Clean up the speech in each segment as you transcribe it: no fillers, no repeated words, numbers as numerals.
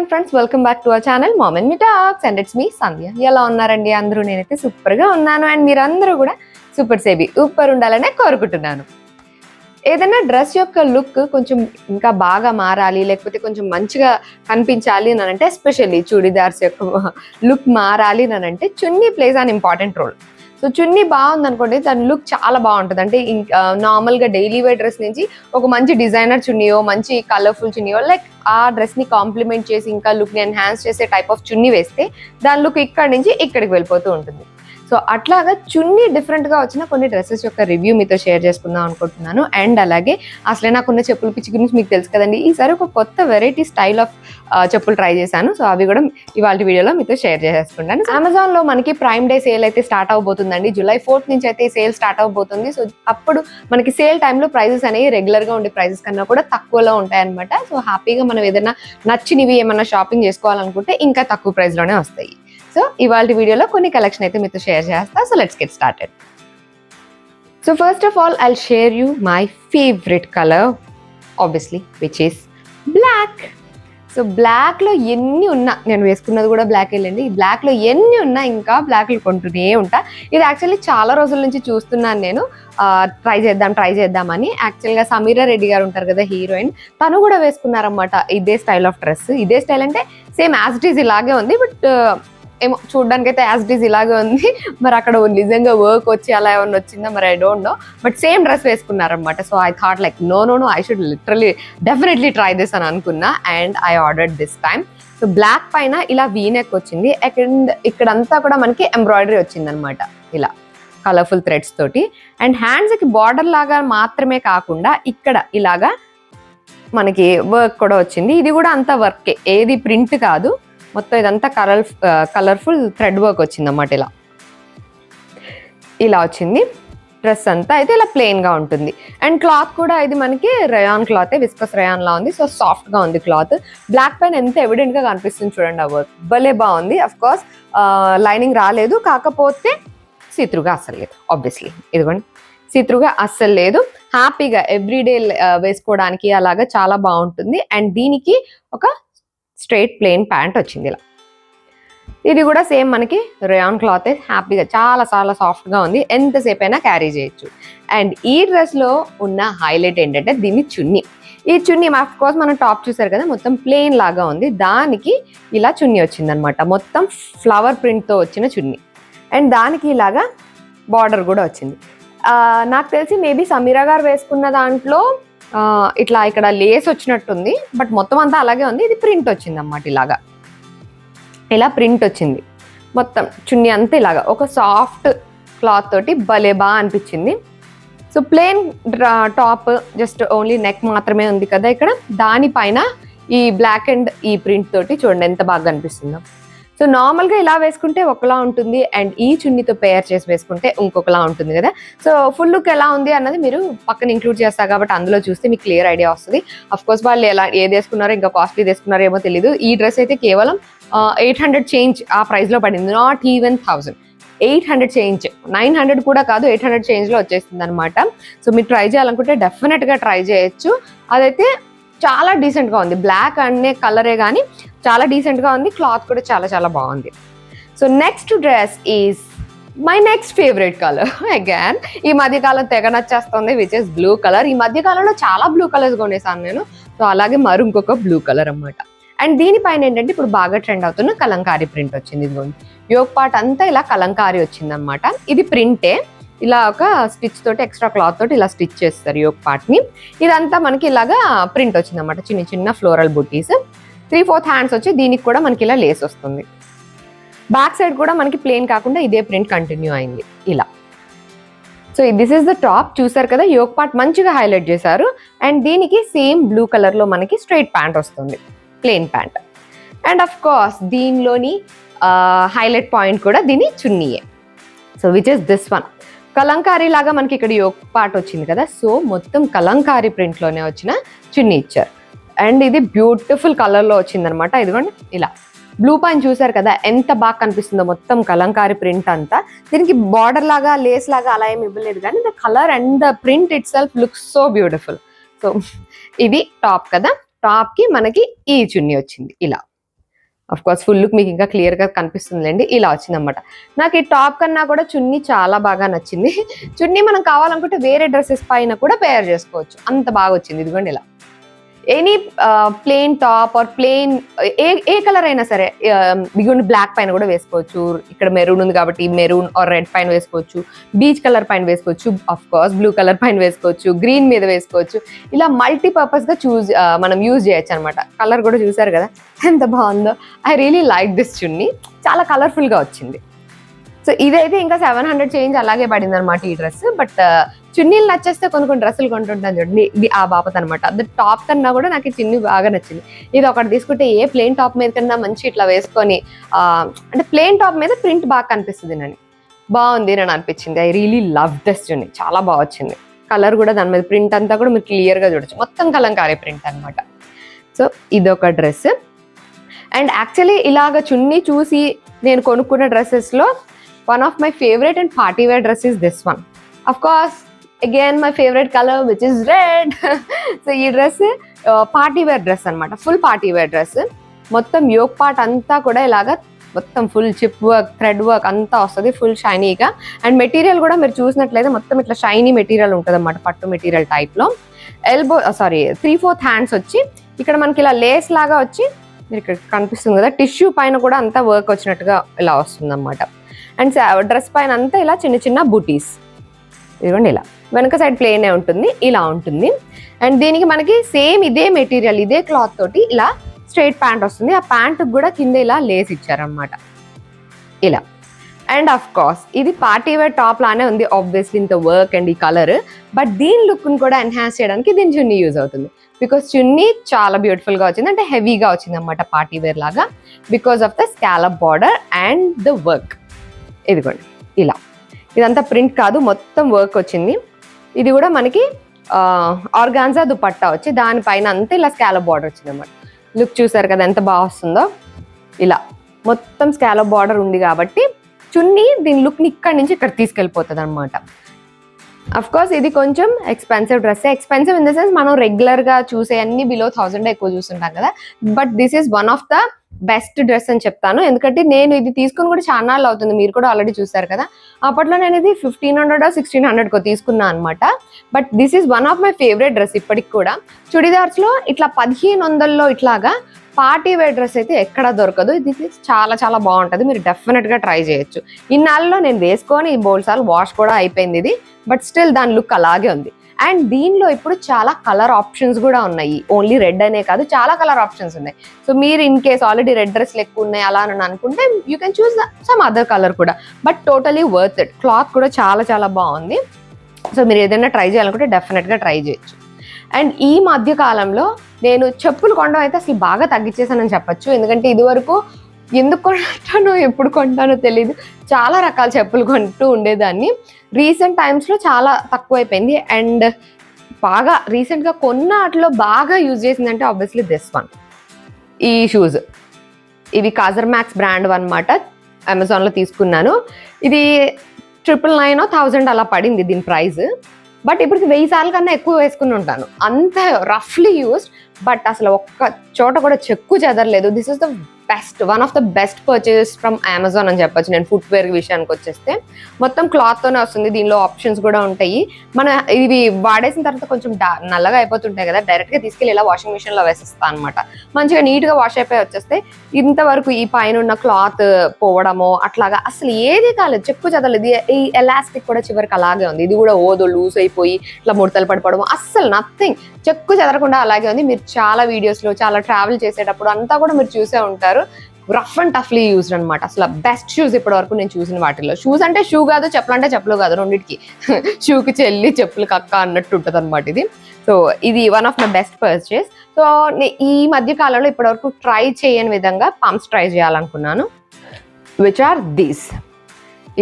Friends, welcome back to our channel mom and me talks and it's me Sandhya. ఎలా ఉన్నారండి అందరూ? నేనైతే సూపర్గా ఉన్నాను అండ్ మీరందరూ కూడా సూపర్ సేబీ సూపర్ ఉండాలనే కోరుకుంటున్నాను. ఏదైనా డ్రెస్ యొక్క లుక్ కొంచెం ఇంకా బాగా మారాలి, లేకపోతే కొంచెం మంచిగా కనిపించాలి అని అంటే, ఎస్పెషల్లీ చూడీదార్స్ యొక్క లుక్ మారాలి అని అంటే చున్నీ place an important role. So చున్నీ బాగుంది అనుకోండి, దాని లుక్ చాలా బాగుంటుంది. అంటే నార్మల్గా డైలీ వేర్ డ్రెస్ నుంచి ఒక మంచి డిజైనర్ చున్నీయో, మంచి కలర్ఫుల్ చున్నీయో, లైక్ ఆ డ్రెస్ని కాంప్లిమెంట్ చేసి ఇంకా లుక్ని ఎన్హాన్స్ చేసే టైప్ ఆఫ్ చున్నీ వేస్తే దాని లుక్ ఇక్కడి నుంచి ఇక్కడికి వెళ్ళిపోతూ ఉంటుంది. సో అట్లాగా చున్నీ డిఫరెంట్గా వచ్చిన కొన్ని డ్రెస్సెస్ యొక్క రివ్యూ మీతో షేర్ చేసుకుందాం అనుకుంటున్నాను. అండ్ అలాగే అసలే నాకున్న చెప్పుల పిచ్చి గురించి మీకు తెలుసు కదండి. ఈసారి ఒక కొత్త వెరైటీ స్టైల్ ఆఫ్ చెప్పులు ట్రై చేశాను. సో అవి కూడా ఇవాళ వీడియోలో మీతో షేర్ చేసేసుకుంటాను. అమెజాన్లో మనకి ప్రైమ్ డే సేల్ అయితే స్టార్ట్ అవబోతుందండి. July 4th నుంచి అయితే సేల్ స్టార్ట్ అవబోతుంది. సో అప్పుడు మనకి సేల్ టైంలో ప్రైజెస్ అనేవి రెగ్యులర్గా ఉండే ప్రైజెస్ కన్నా కూడా తక్కువలో ఉంటాయి అనమాట. సో హ్యాపీగా మనం ఏదైనా నచ్చినవి ఏమన్నా షాపింగ్ చేసుకోవాలనుకుంటే ఇంకా తక్కువ ప్రైస్లోనే వస్తాయి. సో ఇవాళ వీడియోలో కొన్ని కలెక్షన్ అయితే మీతో షేర్ చేస్తా. So let's get started. So first of all I'll share you my favourite colour, obviously, which is black. So బ్లాక్లో ఎన్ని ఉన్నా, నేను వేసుకున్నది కూడా బ్లాక్ వెళ్ళండి, ఈ బ్లాక్లో ఎన్ని ఉన్నా ఇంకా బ్లాక్లు కొంటూనే ఉంటా. ఇది యాక్చువల్లీ చాలా రోజుల నుంచి చూస్తున్నాను నేను, ట్రై చేద్దామని. యాక్చువల్గా సమీరా రెడ్డి గారు ఉంటారు కదా, హీరోయిన్, తను కూడా వేసుకున్నారన్నమాట ఇదే స్టైల్ ఆఫ్ డ్రెస్. ఇదే స్టైల్ అంటే సేమ్ యాజ్ ఇట్ ఈజ్ ఇలాగే ఉంది, బట్ ఏమో చూడడానికి అయితే యాజ్ ఇట్ ఈజ్ ఇలాగే ఉంది. మరి అక్కడ నిజంగా వర్క్ వచ్చి అలా ఏమన్నా వచ్చిందా మరి, I don't know. But same dress వేసుకున్నారనమాట. So I thought like no I should literally definitely try this అని అనుకున్నా. And I ordered this time. So black పైన ఇలా వీనెక్ వచ్చింది, ఇక్కడంతా కూడా మనకి ఎంబ్రాయిడరీ వచ్చింది అనమాట, ఇలా కలర్ఫుల్ థ్రెడ్స్ తోటి. అండ్ హ్యాండ్స్కి బార్డర్ లాగా మాత్రమే కాకుండా ఇక్కడ ఇలాగా మనకి వర్క్ కూడా వచ్చింది. ఇది కూడా అంత వర్కే, ఏది ప్రింట్ కాదు, మొత్తం ఇదంతా కలర్ఫుల్ థ్రెడ్ వర్క్ వచ్చింది అన్నమాట. ఇలా వచ్చింది డ్రెస్ అంతా. అయితే ఇలా ప్లెయిన్గా ఉంటుంది. అండ్ క్లాత్ కూడా ఇది మనకి రయాన్ క్లాత్, విస్కస్ రయాన్ లా ఉంది. సో సాఫ్ట్గా ఉంది క్లాత్. బ్లాక్ పైన ఎంత ఎవిడెంట్గా కనిపిస్తుంది చూడండి, ఆ వర్క్ భలే బాగుంది. అఫ్ కోర్స్ లైనింగ్ రాలేదు, కాకపోతే సీత్రుగా అస్సలు లేదు. ఆబ్వియస్లీ ఇదిగోండి, సీత్రుగా అస్సలు లేదు. హ్యాపీగా ఎవ్రీడే వేసుకోవడానికి అలాగా చాలా బాగుంటుంది. అండ్ దీనికి ఒక స్ట్రైట్ ప్లెయిన్ ప్యాంట్ వచ్చింది ఇలా. ఇది కూడా సేమ్ మనకి రేయాన్ క్లాత్, హ్యాపీగా చాలా చాలా సాఫ్ట్గా ఉంది, ఎంతసేపు అయినా క్యారీ చేయొచ్చు. అండ్ ఈ డ్రెస్లో ఉన్న హైలైట్ ఏంటంటే దీని చున్నీ. ఈ చున్నీ ఆఫ్ కోర్స్ మనం టాప్ చూసారు కదా, మొత్తం ప్లెయిన్ లాగా ఉంది, దానికి ఇలా చున్నీ వచ్చిందనమాట. మొత్తం ఫ్లవర్ ప్రింట్తో వచ్చిన చున్నీ. అండ్ దానికి ఇలాగా బార్డర్ కూడా వచ్చింది. నాకు తెలిసి మేబీ సమీరా గారు వేసుకున్న దాంట్లో ఇట్లా ఇక్కడ లేస్ వచ్చినట్టుంది, బట్ మొత్తం అంతా అలాగే ఉంది. ఇది ప్రింట్ వచ్చింది అన్నమాట, ఇలాగా ఇలా ప్రింట్ వచ్చింది మొత్తం చున్నీ అంతా ఇలాగా ఒక సాఫ్ట్ క్లాత్ తోటి భలే బాగా అనిపించింది. So plain top, just only neck మాత్రమే ఉంది కదా ఇక్కడ, దానిపైన ఈ బ్లాక్ అండ్ ఈ ప్రింట్ తోటి చూడండి ఎంత బాగా కనిపిస్తుందో. సో నార్మల్గా ఇలా వేసుకుంటే ఒకలా ఉంటుంది, అండ్ ఈ చున్నీతో పేర్ చేసి వేసుకుంటే ఇంకొకలా ఉంటుంది కదా. సో ఫుల్ లుక్ ఎలా ఉంది అన్నది మీరు పక్కన ఇంక్లూడ్ చేస్తారు కాబట్టి అందులో చూస్తే మీకు క్లియర్ ఐడియా వస్తుంది. అఫ్ కోర్స్ వాళ్ళు ఏది వేసుకున్నారో, ఇంకా కాస్ట్లీ వేసుకున్నారో ఏమో తెలీదు. ఈ డ్రెస్ అయితే కేవలం 800 చేంజ్ ఆ ప్రైస్లో పడింది, నాట్ ఈవెన్ 1000. 800 చేంజ్, 900 కూడా కాదు, 800 చేంజ్లో వచ్చేస్తుంది అనమాట. సో మీరు ట్రై చేయాలనుకుంటే డెఫినెట్గా ట్రై చేయొచ్చు. అదైతే చాలా డీసెంట్గా ఉంది, బ్లాక్ అనే కలరే కానీ చాలా డీసెంట్గా ఉంది. క్లాత్ కూడా చాలా చాలా బాగుంది. So next dress is my next favourite colour again. ఈ మధ్యకాలం తెగ నచ్చేస్తుంది, విచ్ ఇస్ బ్లూ కలర్. ఈ మధ్యకాలంలో చాలా బ్లూ కలర్స్ కొనేసాను నేను. సో అలాగే మరి ఇంకొక బ్లూ కలర్ అన్నమాట. అండ్ దీనిపైన ఏంటంటే ఇప్పుడు బాగా ట్రెండ్ అవుతున్న కలంకారీ ప్రింట్ వచ్చింది. ఇదిగోండి, యోగ్ పార్ట్ అంతా ఇలా కలంకారీ వచ్చింది అనమాట. ఇది ప్రింటే, ఇలా ఒక స్టిచ్ తోటి, ఎక్స్ట్రా క్లాత్ తోటి ఇలా స్టిచ్ చేస్తారు యోగ్ పార్ట్ని. ఇదంతా మనకి ఇలాగా ప్రింట్ వచ్చింది అనమాట, చిన్న చిన్న ఫ్లోరల్ బుటీస్. 3/4 హ్యాండ్స్ వచ్చి దీనికి కూడా మనకి ఇలా లేస్ వస్తుంది. బ్యాక్ సైడ్ కూడా మనకి ప్లెయిన్ కాకుండా ఇదే ప్రింట్ కంటిన్యూ అయింది ఇలా. So this is the top, చూసారు కదా, యోగ్ పార్ట్ మంచిగా హైలైట్ చేశారు. అండ్ దీనికి సేమ్ బ్లూ కలర్లో మనకి స్ట్రైట్ ప్యాంట్ వస్తుంది, plain pant. And of course దీనిలోని హైలైట్ పాయింట్ కూడా దీని చున్నీయే. So which is this one. Kalamkari లాగా మనకి ఇక్కడ యోగ్ పార్ట్ వచ్చింది కదా, సో మొత్తం కలంకారీ ప్రింట్లోనే వచ్చిన చున్నీ ఇచ్చారు. అండ్ ఇది బ్యూటిఫుల్ కలర్లో వచ్చిందనమాట. ఇదిగోండి ఇలా బ్లూ పైన చూసారు కదా ఎంత బాగా కనిపిస్తుందో, మొత్తం కలంకారీ ప్రింట్ అంతా. దీనికి బార్డర్ లాగా, లేస్ లాగా అలా ఏమి ఇవ్వలేదు, కానీ the colour and the print it self looks so beautiful. So ఇది టాప్ కదా, టాప్కి మనకి ఈ చున్నీ వచ్చింది ఇలా. అఫ్ కోర్స్ ఫుల్ లుక్ మీకు ఇంకా క్లియర్గా కనిపిస్తుందిలేండి. ఇలా వచ్చిందన్నమాట. నాకు ఈ టాప్ కన్నా కూడా చున్నీ చాలా బాగా నచ్చింది. చున్నీ మనం కావాలనుకుంటే వేరే డ్రెస్సెస్ పైన కూడా పేర్ చేసుకోవచ్చు, అంత బాగా వచ్చింది. ఇదిగోండి ఇలా any plain top or plain A colour అయినా సరే, బిగుండి బ్లాక్ పైన కూడా వేసుకోవచ్చు. ఇక్కడ మెరూన్ ఉంది కాబట్టి మెరూన్ ఆర్ రెడ్ పైన వేసుకోవచ్చు, బీచ్ కలర్ పైన వేసుకోవచ్చు, అఫ్ కోర్స్ బ్లూ కలర్ పైన వేసుకోవచ్చు, గ్రీన్ మీద వేసుకోవచ్చు. ఇలా మల్టీపర్పస్ గా మనం యూజ్ చేయొచ్చు అనమాట. కలర్ కూడా చూసారు కదా ఎంత బాగుందో. ఐ రియలీ లైక్ దిస్ చున్నీ, చాలా కలర్ఫుల్ గా వచ్చింది. సో ఇదైతే ఇంకా 700 చేంజ్ అలాగే పడింది అనమాట ఈ డ్రెస్. బట్ చున్నీలు నచ్చేస్తే కొన్ని డ్రెస్సులు కొంటుంటాను చూడండి, ఇది ఆ బాపత్ అనమాట. అది టాప్ కన్నా కూడా నాకు ఈ చున్నీ బాగా నచ్చింది. ఇది ఒకటి తీసుకుంటే ఏ ప్లెయిన్ టాప్ మీద కన్నా మంచి ఇట్లా వేసుకొని, అంటే ప్లెయిన్ టాప్ మీద ప్రింట్ బాగా కనిపిస్తుంది నన్ను, బాగుంది అని అనిపించింది. ఐ రియలీ లవ్ దిస్ చున్నీ, చాలా బాగా వచ్చింది. కలర్ కూడా దాని మీద ప్రింట్ అంతా కూడా మీరు క్లియర్గా చూడొచ్చు, మొత్తం కలంకారీ ప్రింట్ అనమాట. సో ఇదొక డ్రెస్. అండ్ యాక్చువల్లీ ఇలాగ చున్నీ చూసి నేను కొనుక్కున్న డ్రెస్సెస్లో one of my favorite and party wear dress is this one. Of course, again my favorite color, which is red. So ee dress party wear dress anamata, full party wear dress. Mottam yoke part anta kuda ilaga మొత్తం full chip work, thread work అంతా వస్తుంది, full షైనీగా. And material కూడా మీరు చూసినట్లయితే మొత్తం ఇట్లా shiny material ఉంటుంది అన్నమాట, పట్టు మెటీరియల్ టైప్లో. 3/4 హ్యాండ్స్ వచ్చి ఇక్కడ మనకి ఇలా లేస్ లాగా వచ్చి మీరు ఇక్కడ కనిపిస్తుంది కదా, టిష్యూ పైన కూడా అంతా వర్క్ వచ్చినట్టుగా ఇలా వస్తుంది అన్నమాట. అండ్ డ్రెస్ పైన అంతా ఇలా చిన్న చిన్న బూటీస్, ఇదిగోండి ఇలా వెనక సైడ్ ప్లేనే ఉంటుంది, ఇలా ఉంటుంది. అండ్ దీనికి మనకి సేమ్ ఇదే మెటీరియల్, ఇదే క్లాత్ తోటి ఇలా స్ట్రైట్ ప్యాంట్ వస్తుంది. ఆ ప్యాంట్ కూడా కింద ఇలా లేస్ ఇచ్చారనమాట ఇలా. అండ్ అఫ్ కోర్స్ ఇది పార్టీ వేర్ టాప్ లానే ఉంది ఆబ్వియస్లీ, ఇంత వర్క్ అండ్ ఈ కలర్. బట్ దీని లుక్ని కూడా ఎన్హాన్స్ చేయడానికి దీని చున్నీ యూజ్ అవుతుంది. బికాస్ చున్నీ చాలా బ్యూటిఫుల్గా వచ్చింది, అంటే హెవీగా వచ్చింది అనమాట పార్టీ వేర్ లాగా, because of the scallop border and the work. ఇదిగోండి ఇలా, ఇదంతా ప్రింట్ కాదు మొత్తం వర్క్ వచ్చింది. ఇది కూడా మనకి ఆర్గాన్జా దుపట్టా వచ్చి దానిపైన అంతా ఇలా స్కాలప్ బార్డర్ వచ్చింది అనమాట. లుక్ చూసారు కదా ఎంత బాగా వస్తుందో. ఇలా మొత్తం స్కాలప్ బార్డర్ ఉంది కాబట్టి చున్నీ దీని లుక్ని ఇక్కడి నుంచి ఇక్కడ తీసుకెళ్ళిపోతుంది అనమాట. అఫ్ కోర్స్ ఇది కొంచెం expensive dress. Expensive in the sense మనం రెగ్యులర్గా చూసే అన్ని బిలో 1000 ఎక్కువ చూస్తుంటాం కదా. But this is one of the best dress అని చెప్తాను, ఎందుకంటే నేను ఇది తీసుకుని కూడా చాలా నాళ్ళు అవుతుంది, మీరు కూడా ఆల్రెడీ చూసారు కదా. అప్పట్లో నేను ఇది 1500 or 1600 తీసుకున్నాను అనమాట. But this is one of my favourite dress ఇప్పటికి కూడా. చుడిదార్స్లో ఇట్లా 1500లో ఇట్లాగా పార్టీ వేర్ డ్రెస్ అయితే ఎక్కడ దొరకదు. ఇది చాలా చాలా బాగుంటుంది, మీరు డెఫినెట్గా ట్రై చేయొచ్చు. ఇన్నాళ్ళలో నేను వేసుకొని బోల్సార్లు వాష్ కూడా అయిపోయింది ఇది, బట్ స్టిల్ దాని లుక్ అలాగే ఉంది. అండ్ దీనిలో ఇప్పుడు చాలా కలర్ ఆప్షన్స్ కూడా ఉన్నాయి, ఓన్లీ రెడ్ అనే కాదు, చాలా కలర్ ఆప్షన్స్ ఉన్నాయి. సో మీరు ఇన్ కేస్ ఆల్రెడీ రెడ్ డ్రెస్లు ఎక్కువ ఉన్నాయి అలా అని అనుకుంటే you can choose some other colour కూడా, but totally worth it. Cloth కూడా చాలా చాలా బాగుంది. సో మీరు ఏదైనా ట్రై చేయాలనుకుంటే డెఫినెట్గా ట్రై చేయొచ్చు. అండ్ ఈ మధ్య కాలంలో నేను చెప్పులు కొనడం అయితే అసలు బాగా తగ్గించేసానని చెప్పచ్చు. ఎందుకంటే ఇదివరకు ఎందుకు కొంటానో ఎప్పుడు కొంటానో తెలియదు, చాలా రకాల చెప్పులు కొంటూ ఉండేదాన్ని. రీసెంట్ టైమ్స్లో చాలా తక్కువైపోయింది. అండ్ బాగా రీసెంట్గా కొన్న వాటిలో బాగా యూజ్ చేసిందంటే ఆబ్వియస్లీ దిస్ వన్, ఈ షూస్. ఇవి కాజర్ మ్యాక్స్ బ్రాండ్ అనమాట, అమెజాన్లో తీసుకున్నాను. ఇది 999 or 1000 అలా పడింది దీని ప్రైస్. బట్ ఇప్పటికి 1000 సార్లు కన్నా ఎక్కువ వేసుకుని ఉంటాను, అంత రఫ్లీ యూస్డ్. బట్ అసలు ఒక్క చోట కూడా చెక్కు చెదరలేదు. This is the best, one of the best purchases from Amazon అని చెప్పొచ్చు. నేను ఫుట్వేర్ విషయానికి వచ్చేస్తే మొత్తం క్లాత్తోనే వస్తుంది, దీనిలో ఆప్షన్స్ కూడా ఉంటాయి. మన ఇవి వాడేసిన తర్వాత కొంచెం నల్లగా అయిపోతుంటాయి కదా, డైరెక్ట్గా తీసుకెళ్ళి ఇలా వాషింగ్ మిషన్లో వేసేస్తాను అనమాట. మంచిగా నీట్గా వాష్ అయిపోయి వచ్చేస్తే ఇంతవరకు ఈ పైన ఉన్న క్లాత్ పోవడమో అట్లాగా అసలు ఏది కాలేదు, చెక్కు చెదరలేదు. ఈ ఎలాస్టిక్ కూడా చివరికి అలాగే ఉంది, ఇది కూడా ఓదో లూజ్ అయిపోయి ఇట్లా ముడతలు పడిపోవడం అస్సలు నథింగ్, చెక్కు చెదరకుండా అలాగే ఉంది. మీరు చాలా వీడియోస్లో చాలా ట్రావెల్ చేసేటప్పుడు అంతా కూడా మీరు చూసే ఉంటారు, రఫ్ అండ్ టఫ్లీ యూజ్డ్ అనమాట. అసలు బెస్ట్ షూస్ ఇప్పటి వరకు నేను చూసిన వాటిల్లో. షూస్ అంటే షూ కాదు, చెప్పులు అంటే చెప్పులు కాదు, రెండింటికి షూకి చెల్లి చెప్పులు కక్క అన్నట్టు ఉంటుంది అనమాట ఇది. సో ఇది one of my best purchase. So ఈ మధ్య కాలంలో ఇప్పటి వరకు ట్రై చేయని విధంగా పంప్స్ ట్రై చేయాలనుకున్నాను, విచ్ ఆర్ దీస్.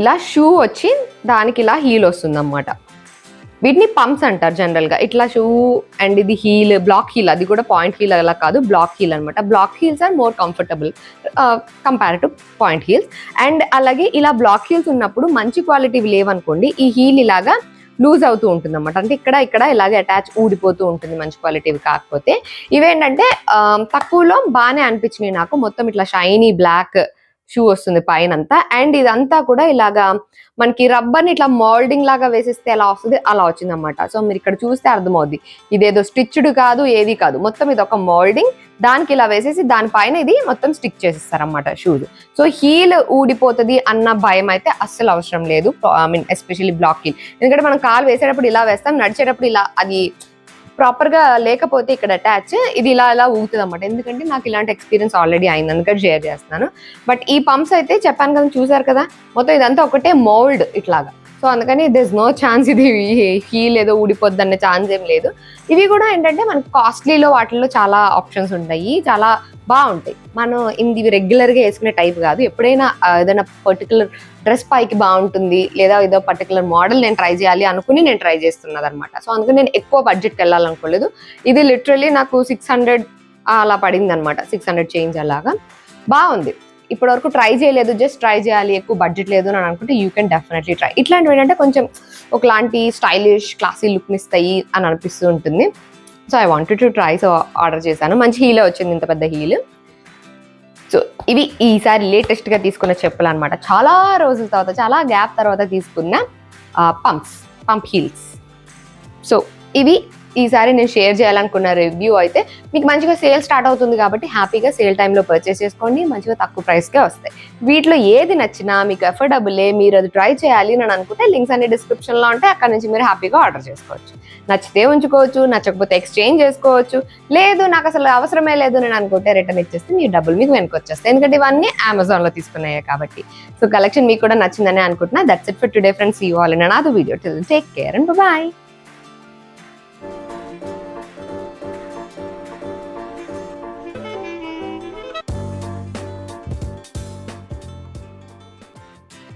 ఇలా షూ వచ్చి దానికి ఇలా హీల్ వస్తుంది అన్నమాట. వీటిని పంప్స్ అంటారు జనరల్గా. ఇట్లా షూ అండ్ ఇది హీల్, బ్లాక్ హీల్, అది కూడా పాయింట్ హీల్ అలా కాదు, బ్లాక్ హీల్ అనమాట. Black heels are more comfortable compare to point heels. And అలాగే ఇలా బ్లాక్ హీల్స్ ఉన్నప్పుడు మంచి క్వాలిటీవి లేవనుకోండి, ఈ హీల్ ఇలాగా లూజ్ అవుతూ ఉంటుంది అనమాట. అంటే ఇక్కడ ఇలాగే అటాచ్ ఊడిపోతూ ఉంటుంది, మంచి క్వాలిటీవి కాకపోతే. ఇవేంటంటే తక్కువలో బాగానే అనిపించినాయి నాకు. మొత్తం ఇట్లా షైనీ బ్లాక్ షూ వస్తుంది పైనంతా. అండ్ ఇదంతా కూడా ఇలాగా మనకి రబ్బర్ని ఇట్లా మోల్డింగ్ లాగా వేసిస్తే ఎలా వస్తుంది అలా వచ్చింది అనమాట. సో మీరు ఇక్కడ చూస్తే అర్థమవుద్ది, ఇదేదో స్టిచ్డ్ కాదు, ఏది కాదు, మొత్తం ఇది ఒక మోల్డింగ్. దానికి ఇలా వేసేసి దానిపైన ఇది మొత్తం స్టిక్ చేసిస్తారనమాట షూస్. సో హీల్ ఊడిపోతుంది అన్న భయం అయితే అస్సలు అవసరం లేదు. I mean especially black heel. ఎందుకంటే మనం కాలు వేసేటప్పుడు ఇలా వేస్తాం, నడిచేటప్పుడు ఇలా అది ప్రాపర్ గా లేకపోతే ఇక్కడ అటాచ్ ఇది ఇలా ఊగుతుంది అనమాట. ఎందుకంటే నాకు ఇలాంటి ఎక్స్పీరియన్స్ ఆల్రెడీ అయింది, అందుకని షేర్ చేస్తున్నాను. బట్ ఈ పంప్స్ అయితే చెప్పాను కదా, చూసారు కదా, మొత్తం ఇదంతా ఒకటే మోల్డ్ ఇట్లాగా. సో అందుకని దిస్ నో ఛాన్స్ ఇది హీల్ ఏదో ఊడిపోద్ది అనే ఛాన్స్ ఏం లేదు. ఇవి కూడా ఏంటంటే మనకి కాస్ట్లీలో వాటిల్లో చాలా ఆప్షన్స్ ఉంటాయి, చాలా బాగుంటాయి. మనం ఇవి రెగ్యులర్గా వేసుకునే టైప్ కాదు. ఎప్పుడైనా ఏదైనా పర్టికులర్ డ్రెస్ పైకి బాగుంటుంది, లేదా ఏదో పర్టికులర్ మోడల్ నేను ట్రై చేయాలి అనుకుని నేను ట్రై చేస్తున్నది అనమాట. సో అందుకని నేను ఎక్కువ బడ్జెట్కి వెళ్ళాలనుకోలేదు. ఇది లిటరల్లీ నాకు 600 అలా పడింది అనమాట, 600 చేంజ్ అలాగా. బాగుంది. ఇప్పటి వరకు ట్రై చేయలేదు, జస్ట్ ట్రై చేయాలి, ఎక్కువ బడ్జెట్ లేదు అని అనుకుంటే యూ కెన్ డెఫినెట్లీ ట్రై. ఇట్లాంటివి ఏంటంటే కొంచెం ఒకలాంటి స్టైలిష్ క్లాసీ లుక్ని ఇస్తాయి అని అనిపిస్తూ ఉంటుంది. So I wanted to try, so order చేశాను. మంచి హీలే వచ్చింది, ఇంత పెద్ద హీల్. సో ఇవి ఈసారి లేటెస్ట్గా తీసుకున్న చెప్పులు అనమాట. చాలా రోజుల తర్వాత, చాలా గ్యాప్ తర్వాత తీసుకున్న పంప్ హీల్స్. సో ఇవి ఈసారి నేను షేర్ చేయాలనుకున్న రివ్యూ. అయితే మీకు మంచిగా సేల్ స్టార్ట్ అవుతుంది కాబట్టి హ్యాపీగా సేల్ టైంలో పర్చేస్ చేసుకోండి, మంచిగా తక్కువ ప్రైస్కే వస్తాయి. వీటిలో ఏది నచ్చినా మీకు ఎఫర్డబులే, మీరు అది ట్రై చేయాలి అని అనుకుంటే లింక్స్ అన్ని డిస్క్రిప్షన్లో ఉంటాయి, అక్కడ నుంచి మీరు హ్యాపీగా ఆర్డర్ చేసుకోవచ్చు. నచ్చితే ఉంచుకోవచ్చు, నచ్చకపోతే ఎక్స్చేంజ్ చేసుకోవచ్చు, లేదు నాకు అసలు అవసరమే లేదు నేను అనుకుంటే రిటర్న్ ఇచ్చేస్తే మీ డబ్బులు మీకు వెనక్కి వచ్చేస్తాయి. ఎందుకంటే ఇవన్నీ అమెజాన్లో తీసుకున్నాయి కాబట్టి. సో కలెక్షన్ మీకు కూడా నచ్చిందని అనుకుంటున్నా. That's it for today friends. See you all in another video. Till take care and by.